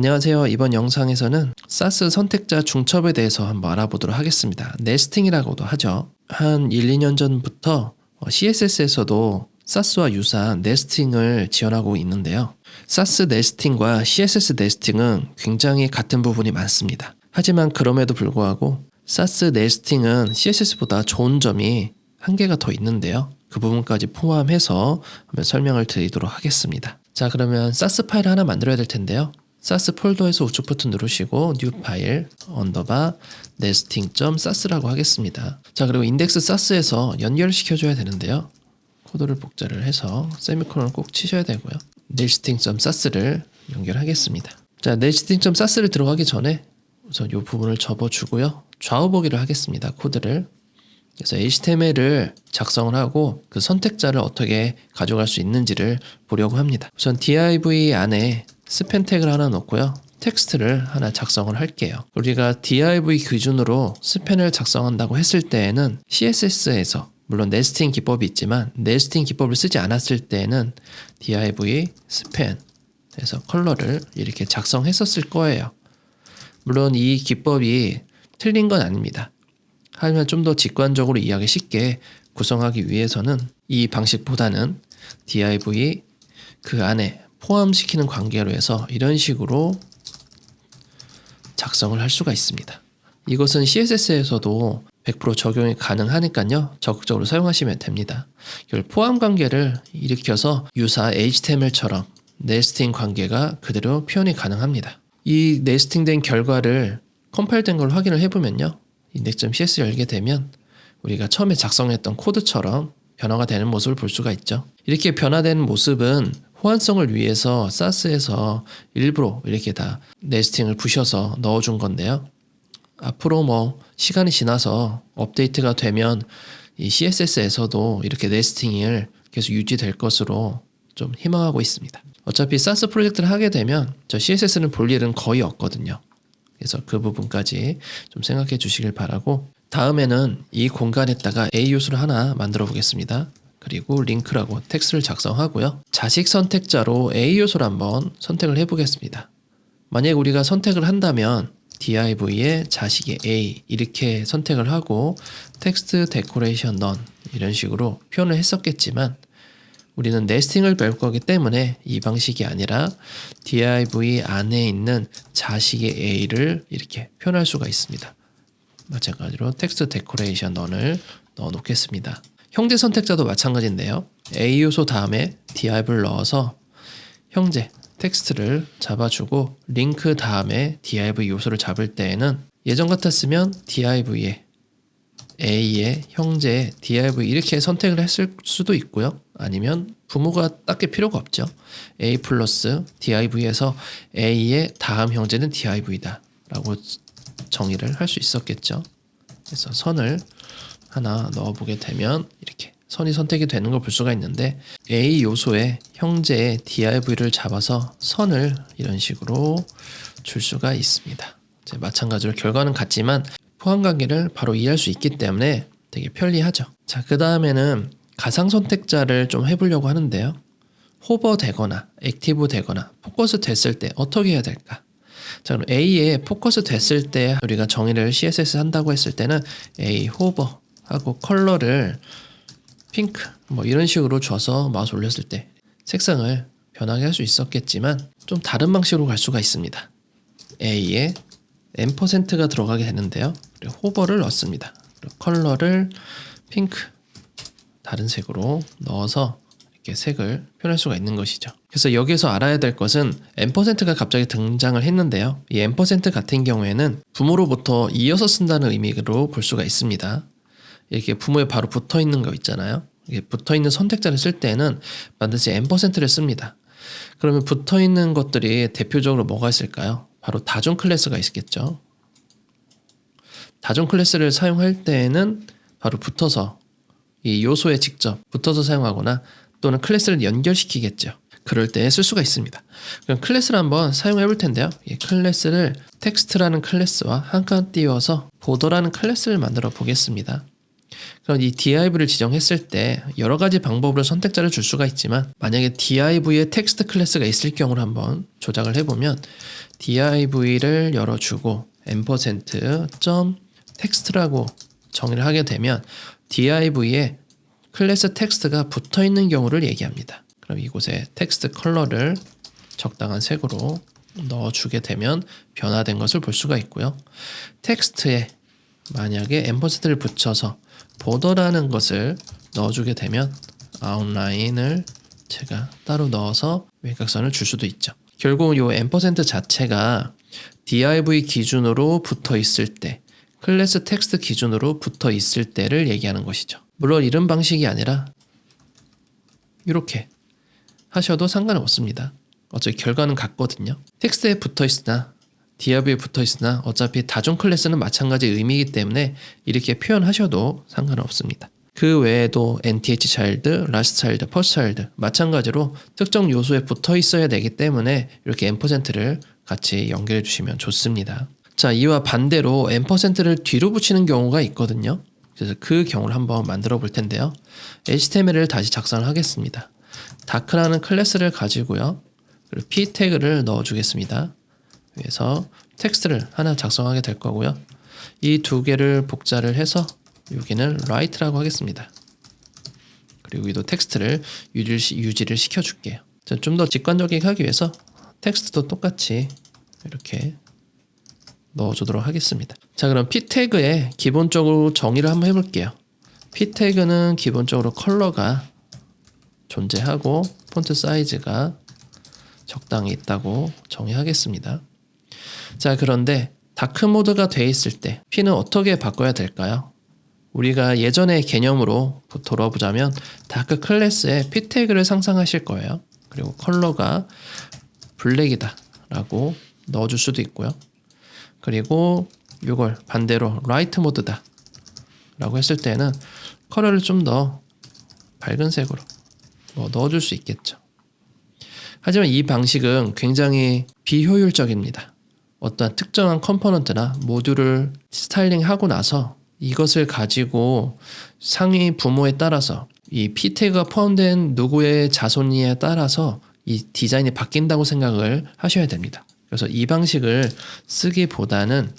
안녕하세요. 이번 영상에서는 사스 선택자 중첩에 대해서 한번 알아보도록 하겠습니다. 네스팅이라고도 하죠. 한 1, 2년 전부터 CSS에서도 사스와 유사한 네스팅을 지원하고 있는데요. 사스 네스팅과 CSS 네스팅은 굉장히 같은 부분이 많습니다. 하지만 그럼에도 불구하고 사스 네스팅은 CSS보다 좋은 점이 한 개가 더 있는데요. 그 부분까지 포함해서 한번 설명을 드리도록 하겠습니다. 자, 그러면 사스 파일을 하나 만들어야 될 텐데요. 사스 폴더에서 우측 버튼 누르시고 뉴 파일 언더바 nesting.sas라고 하겠습니다. 자, 그리고 인덱스 사스에서 연결시켜줘야 되는데요. 코드를 복제를 해서 세미콜론을 꼭 치셔야 되고요. nesting.sas를 연결하겠습니다. 자, nesting.sas를 들어가기 전에 우선 이 부분을 접어주고요. 좌우 보기를 하겠습니다. 코드를. 그래서 HTML을 작성을 하고 그 선택자를 어떻게 가져갈 수 있는지를 보려고 합니다. 우선 div 안에 스팬 태그를 하나 넣고요. 텍스트를 하나 작성을 할게요. 우리가 div 기준으로 스팬을 작성한다고 했을 때에는 CSS에서 물론 네스팅 기법이 있지만 네스팅 기법을 쓰지 않았을 때에는 div 스팬에서 컬러를 이렇게 작성했었을 거예요. 물론 이 기법이 틀린 건 아닙니다. 하지만 좀 더 직관적으로 이해하기 쉽게 구성하기 위해서는 이 방식보다는 div 그 안에 포함시키는 관계로 해서 이런 식으로 작성을 할 수가 있습니다. 이것은 CSS에서도 100% 적용이 가능하니까요. 적극적으로 사용하시면 됩니다. 이걸 포함 관계를 일으켜서 유사 HTML처럼 네스팅 관계가 그대로 표현이 가능합니다. 이 네스팅된 결과를 컴파일된 걸 확인을 해보면요. index.cs 열게 되면 우리가 처음에 작성했던 코드처럼 변화가 되는 모습을 볼 수가 있죠. 이렇게 변화되는 모습은 호환성을 위해서 사스에서 일부러 이렇게 다 네스팅을 부셔서 넣어준 건데요. 앞으로 뭐 시간이 지나서 업데이트가 되면 이 CSS에서도 이렇게 네스팅을 계속 유지될 것으로 좀 희망하고 있습니다. 어차피 사스 프로젝트를 하게 되면 저 CSS는 볼 일은 거의 없거든요. 그래서 그 부분까지 좀 생각해 주시길 바라고, 다음에는 이 공간에다가 A 요소를 하나 만들어 보겠습니다. 그리고 링크라고 텍스트를 작성하고요. 자식 선택자로 A 요소를 한번 선택을 해보겠습니다. 만약 우리가 선택을 한다면 div의 자식의 A 이렇게 선택을 하고 텍스트 데코레이션 none 이런 식으로 표현을 했었겠지만 우리는 네스팅을 배울 거기 때문에 이 방식이 아니라 div 안에 있는 자식의 A를 이렇게 표현할 수가 있습니다. 마찬가지로 텍스트 데코레이션 none을 넣어 놓겠습니다. 형제 선택자도 마찬가지인데요. A 요소 다음에 div를 넣어서 형제 텍스트를 잡아주고 링크 다음에 div 요소를 잡을 때에는 예전 같았으면 div의 A의 형제 div 이렇게 선택을 했을 수도 있고요. 아니면 부모가 딱히 필요가 없죠. A 플러스 div에서 A의 다음 형제는 div이다 라고 정의를 할 수 있었겠죠. 그래서 선을 하나 넣어보게 되면 이렇게 선이 선택이 되는 걸 볼 수가 있는데 A 요소의 형제의 div를 잡아서 선을 이런 식으로 줄 수가 있습니다. 마찬가지로 결과는 같지만 포함 관계를 바로 이해할 수 있기 때문에 되게 편리하죠. 자, 그 다음에는 가상 선택자를 좀 해보려고 하는데요. 호버 되거나 액티브 되거나 포커스 됐을 때 어떻게 해야 될까? 자, 그럼 A에 포커스 됐을 때 우리가 정의를 CSS 한다고 했을 때는 A 호버 하고 컬러를 핑크 뭐 이런 식으로 줘서 마우스 올렸을 때 색상을 변하게 할 수 있었겠지만 좀 다른 방식으로 갈 수가 있습니다. A에 %가 들어가게 되는데요. 그리고 호버를 넣습니다. 그리고 컬러를 핑크 다른 색으로 넣어서 이렇게 색을 표현할 수가 있는 것이죠. 그래서 여기서 알아야 될 것은 %가 갑자기 등장을 했는데요. 이 %, 같은 경우에는 부모로부터 이어서 쓴다는 의미로 볼 수가 있습니다. 이렇게 부모에 바로 붙어 있는 거 있잖아요. 이게 붙어 있는 선택자를 쓸 때는 반드시 %를 씁니다. 그러면 붙어 있는 것들이 대표적으로 뭐가 있을까요? 바로 다중 클래스가 있겠죠. 다중 클래스를 사용할 때에는 바로 붙어서 이 요소에 직접 붙어서 사용하거나 또는 클래스를 연결시키겠죠. 그럴 때 쓸 수가 있습니다. 그럼 클래스를 한번 사용해 볼 텐데요. 이 클래스를 텍스트라는 클래스와 한 칸 띄워서 보더라는 클래스를 만들어 보겠습니다. 그럼 이 div를 지정했을 때 여러 가지 방법으로 선택자를 줄 수가 있지만 만약에 div에 텍스트 클래스가 있을 경우를 한번 조작을 해보면 div를 열어주고 $.text라고 정의를 하게 되면 div에 클래스 텍스트가 붙어있는 경우를 얘기합니다. 그럼 이곳에 텍스트 컬러를 적당한 색으로 넣어주게 되면 변화된 것을 볼 수가 있고요. 텍스트에 만약에 $를 붙여서 보더라는 것을 넣어주게 되면 아웃라인을 제가 따로 넣어서 외곽선을 줄 수도 있죠. 결국 이 $. 자체가 div 기준으로 붙어 있을 때, 클래스 텍스트 기준으로 붙어 있을 때를 얘기하는 것이죠. 물론 이런 방식이 아니라 이렇게 하셔도 상관은 없습니다. 어차피 결과는 같거든요. 텍스트에 붙어 있으나 div에 붙어 있으나 어차피 다중 클래스는 마찬가지 의미이기 때문에 이렇게 표현하셔도 상관은 없습니다. 그 외에도 nth child, last child, first child 마찬가지로 특정 요소에 붙어 있어야 되기 때문에 이렇게 $를 같이 연결해 주시면 좋습니다. 자, 이와 반대로 $를 뒤로 붙이는 경우가 있거든요. 그래서 그 경우를 한번 만들어 볼 텐데요. HTML을 다시 작성을 하겠습니다. dark라는 클래스를 가지고요. 그리고 p 태그를 넣어 주겠습니다. 위에서 텍스트를 하나 작성하게 될 거고요. 이 두 개를 복사를 해서 여기는 write라고 하겠습니다. 그리고 여기도 텍스트를 유지를 시켜줄게요. 좀 더 직관적이게 하기 위해서 텍스트도 똑같이 이렇게 넣어주도록 하겠습니다. 자, 그럼 p 태그에 기본적으로 정의를 한번 해볼게요. p 태그는 기본적으로 컬러가 존재하고 폰트 사이즈가 적당히 있다고 정의하겠습니다. 자, 그런데 다크 모드가 돼 있을 때 P는 어떻게 바꿔야 될까요? 우리가 예전의 개념으로 돌아와 보자면 다크 클래스에 P 태그를 상상하실 거예요. 그리고 컬러가 블랙이다 라고 넣어줄 수도 있고요. 그리고 이걸 반대로 라이트 모드다 라고 했을 때는 컬러를 좀 더 밝은 색으로 넣어줄 수 있겠죠. 하지만 이 방식은 굉장히 비효율적입니다. 어떠한 특정한 컴포넌트나 모듈을 스타일링하고 나서 이것을 가지고 상위 부모에 따라서 이 p 태그가 포함된 누구의 자손이에 따라서 이 디자인이 바뀐다고 생각을 하셔야 됩니다. 그래서 이 방식을 쓰기보다는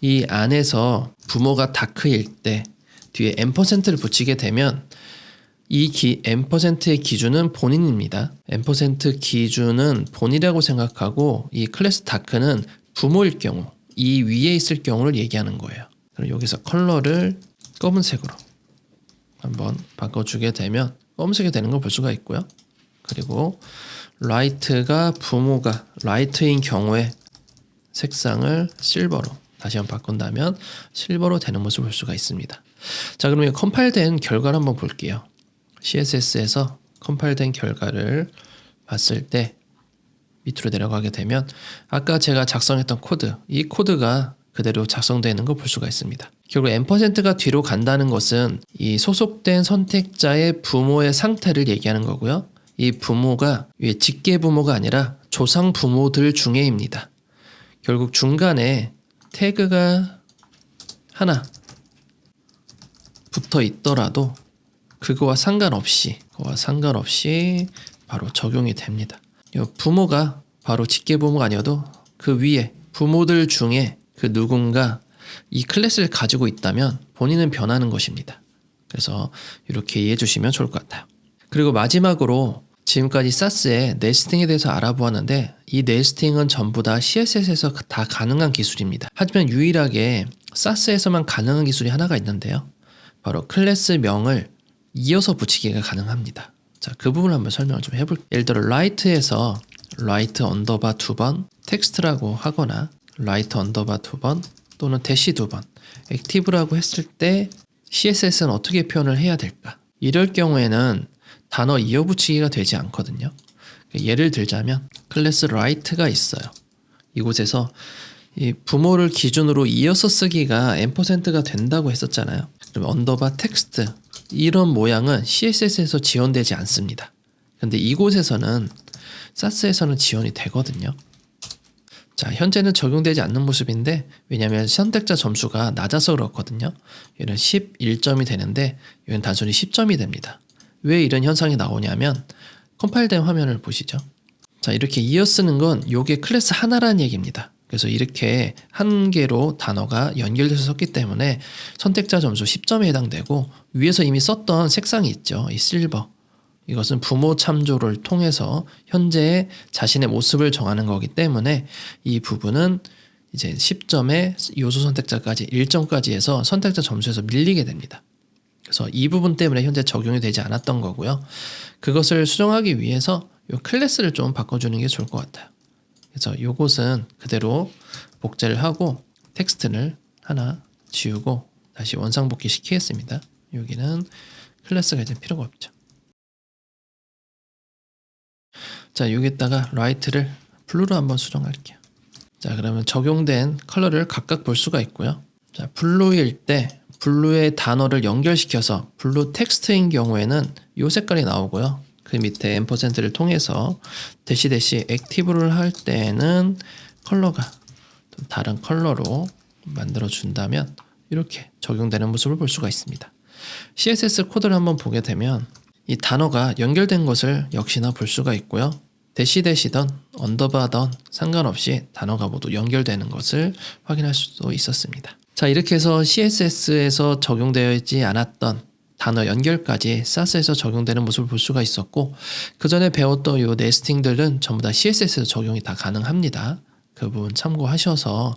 이 안에서 부모가 다크일 때 뒤에 $를 붙이게 되면 이 $의 기준은 본인입니다. $기준은 본이라고 생각하고 이 클래스 다크는 부모일 경우, 이 위에 있을 경우를 얘기하는 거예요. 그럼 여기서 컬러를 검은색으로 한번 바꿔주게 되면 검은색이 되는 걸 볼 수가 있고요. 그리고 라이트가 부모가 라이트인 경우에 색상을 실버로 다시 한번 바꾼다면 실버로 되는 모습을 볼 수가 있습니다. 자, 그럼 컴파일된 결과를 한번 볼게요. CSS에서 컴파일된 결과를 봤을 때 밑으로 내려가게 되면 아까 제가 작성했던 코드, 이 코드가 그대로 작성되어 있는 걸 볼 수가 있습니다. 결국 $가 뒤로 간다는 것은 이 소속된 선택자의 부모의 상태를 얘기하는 거고요. 이 부모가 직계 부모가 아니라 조상 부모들 중에입니다. 결국 중간에 태그가 하나 붙어 있더라도 그거와 상관없이 바로 적용이 됩니다. 부모가 바로 직계 부모가 아니어도 그 위에 부모들 중에 그 누군가 이 클래스를 가지고 있다면 본인은 변하는 것입니다. 그래서 이렇게 이해해 주시면 좋을 것 같아요. 그리고 마지막으로 지금까지 사스의 네스팅에 대해서 알아보았는데 이 네스팅은 전부 다 CSS에서 다 가능한 기술입니다. 하지만 유일하게 사스에서만 가능한 기술이 하나가 있는데요. 바로 클래스 명을 이어서 붙이기가 가능합니다. 자, 그 부분을 한번 설명을 좀 해볼게요. 예를 들어 라이트에서 라이트 언더바 2번 텍스트라고 하거나 라이트 언더바 2번 또는 대시 2번 액티브라고 했을 때 CSS는 어떻게 표현을 해야 될까? 이럴 경우에는 단어 이어붙이기가 되지 않거든요. 예를 들자면 클래스 라이트가 있어요. 이곳에서 이 부모를 기준으로 이어서 쓰기가 $가 된다고 했었잖아요. 그럼 언더바 텍스트 이런 모양은 CSS에서 지원되지 않습니다. 근데 이곳에서는 사스에서는 지원이 되거든요. 자, 현재는 적용되지 않는 모습인데 왜냐하면 선택자 점수가 낮아서 그렇거든요. 얘는 11점이 되는데 얘는 단순히 10점이 됩니다. 왜 이런 현상이 나오냐면 컴파일된 화면을 보시죠. 자, 이렇게 이어 쓰는 건 요게 클래스 하나라는 얘기입니다. 그래서 이렇게 한 개로 단어가 연결돼서 썼기 때문에 선택자 점수 10점에 해당되고 위에서 이미 썼던 색상이 있죠. 이 실버. 이것은 부모 참조를 통해서 현재의 자신의 모습을 정하는 거기 때문에 이 부분은 이제 10점에 요소 선택자까지 1점까지 해서 선택자 점수에서 밀리게 됩니다. 그래서 이 부분 때문에 현재 적용이 되지 않았던 거고요. 그것을 수정하기 위해서 이 클래스를 좀 바꿔주는 게 좋을 것 같아요. 그래서 이것은 그대로 복제를 하고 텍스트를 하나 지우고 다시 원상복귀 시키겠습니다. 여기는 클래스가 이제 필요가 없죠. 자, 여기다가 라이트를 블루로 한번 수정할게요. 자, 그러면 적용된 컬러를 각각 볼 수가 있고요. 자, 블루일 때 블루의 단어를 연결시켜서 블루 텍스트인 경우에는 이 색깔이 나오고요. 그 밑에 앰퍼센트를 통해서 대시 액티브를 할 때는 컬러가 좀 다른 컬러로 만들어 준다면 이렇게 적용되는 모습을 볼 수가 있습니다. CSS 코드를 한번 보게 되면 이 단어가 연결된 것을 역시나 볼 수가 있고요. 대시던 언더바던 상관없이 단어가 모두 연결되는 것을 확인할 수도 있었습니다. 자, 이렇게 해서 CSS에서 적용되어 있지 않았던 단어 연결까지 SAS에서 적용되는 모습을 볼 수가 있었고, 그 전에 배웠던 이 네스팅들은 전부 다 CSS에서 적용이 다 가능합니다. 그 부분 참고하셔서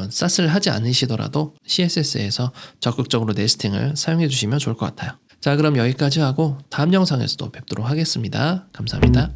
SAS를 하지 않으시더라도 CSS에서 적극적으로 네스팅을 사용해 주시면 좋을 것 같아요. 자, 그럼 여기까지 하고 다음 영상에서도 뵙도록 하겠습니다. 감사합니다.